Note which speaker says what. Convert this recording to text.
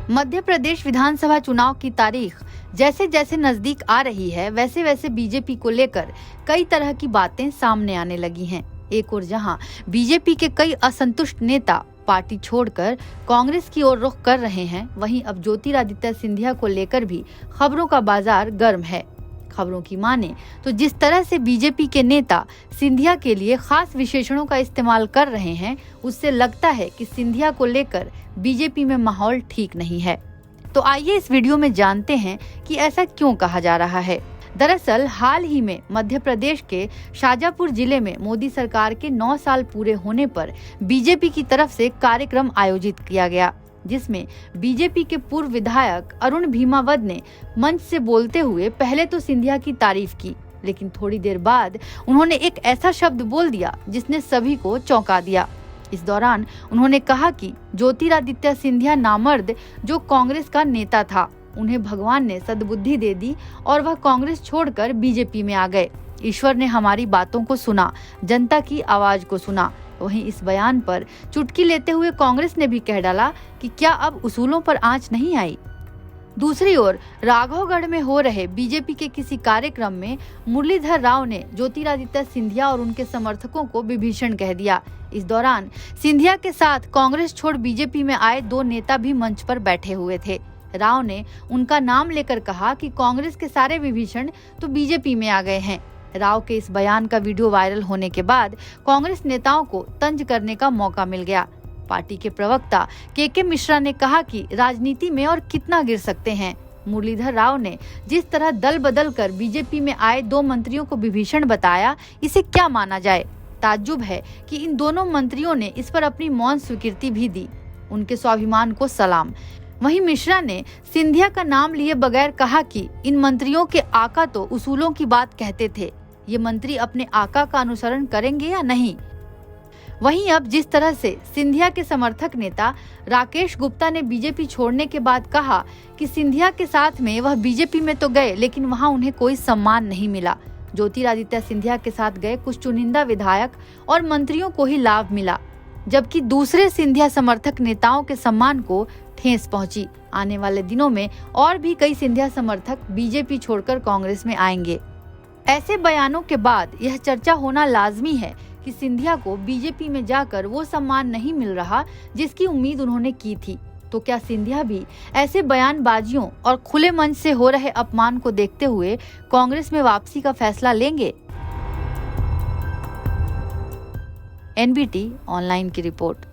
Speaker 1: मध्य प्रदेश विधानसभा चुनाव की तारीख जैसे जैसे नजदीक आ रही है, वैसे वैसे बीजेपी को लेकर कई तरह की बातें सामने आने लगी हैं। एक ओर जहां बीजेपी के कई असंतुष्ट नेता पार्टी छोड़कर कांग्रेस की ओर रुख कर रहे हैं, वहीं अब ज्योतिरादित्य सिंधिया को लेकर भी खबरों का बाजार गर्म है। खबरों की माने तो जिस तरह से बीजेपी के नेता सिंधिया के लिए खास विशेषणों का इस्तेमाल कर रहे हैं, उससे लगता है कि सिंधिया को लेकर बीजेपी में माहौल ठीक नहीं है। तो आइए इस वीडियो में जानते हैं कि ऐसा क्यों कहा जा रहा है। दरअसल हाल ही में मध्य प्रदेश के शाजापुर जिले में मोदी सरकार के 9 साल पूरे होने पर बीजेपी की तरफ से कार्यक्रम आयोजित किया गया, जिसमें बीजेपी के पूर्व विधायक अरुण भीमावद ने मंच से बोलते हुए पहले तो सिंधिया की तारीफ की, लेकिन थोड़ी देर बाद उन्होंने एक ऐसा शब्द बोल दिया जिसने सभी को चौंका दिया। इस दौरान उन्होंने कहा कि ज्योतिरादित्य सिंधिया नामर्द जो कांग्रेस का नेता था, उन्हें भगवान ने सद्बुद्धि दे दी और वह कांग्रेस छोड़कर बीजेपी में आ गए। ईश्वर ने हमारी बातों को सुना, जनता की आवाज को सुना। वहीं इस बयान पर चुटकी लेते हुए कांग्रेस ने भी कह डाला कि क्या अब उसूलों पर आंच नहीं आई। दूसरी ओर राघवगढ़ में हो रहे बीजेपी के किसी कार्यक्रम में मुरलीधर राव ने ज्योतिरादित्य सिंधिया और उनके समर्थकों को विभीषण कह दिया। इस दौरान सिंधिया के साथ कांग्रेस छोड़ बीजेपी में आए 2 नेता भी मंच पर बैठे हुए थे। राव ने उनका नाम लेकर कहा कि कांग्रेस के सारे विभीषण तो बीजेपी में आ गए हैं। राव के इस बयान का वीडियो वायरल होने के बाद कांग्रेस नेताओं को तंज करने का मौका मिल गया। पार्टी के प्रवक्ता के मिश्रा ने कहा कि राजनीति में और कितना गिर सकते हैं। मुरलीधर राव ने जिस तरह दल बदल कर बीजेपी में आए 2 मंत्रियों को विभीषण बताया, इसे क्या माना जाए। ताज्जुब है कि इन दोनों मंत्रियों ने इस पर अपनी मौन स्वीकृति भी दी। उनके स्वाभिमान को सलाम। वहीं मिश्रा ने सिंधिया का नाम लिए बगैर कहा कि इन मंत्रियों के आका तो उसूलों की बात कहते थे, ये मंत्री अपने आका का अनुसरण करेंगे या नहीं। वहीं अब जिस तरह से सिंधिया के समर्थक नेता राकेश गुप्ता ने बीजेपी छोड़ने के बाद कहा कि सिंधिया के साथ में वह बीजेपी में तो गए, लेकिन वहां उन्हें कोई सम्मान नहीं मिला। ज्योतिरादित्य सिंधिया के साथ गए कुछ चुनिंदा विधायक और मंत्रियों को ही लाभ मिला, जबकि दूसरे सिंधिया समर्थक नेताओं के सम्मान को ठेस पहुंची। आने वाले दिनों में और भी कई सिंधिया समर्थक बीजेपी छोड़कर कांग्रेस में आएंगे। ऐसे बयानों के बाद यह चर्चा होना लाजमी है कि सिंधिया को बीजेपी में जाकर वो सम्मान नहीं मिल रहा जिसकी उम्मीद उन्होंने की थी। तो क्या सिंधिया भी ऐसे बयानबाजियों और खुले मंच से हो रहे अपमान को देखते हुए कांग्रेस में वापसी का फैसला लेंगे? NBT ऑनलाइन की रिपोर्ट।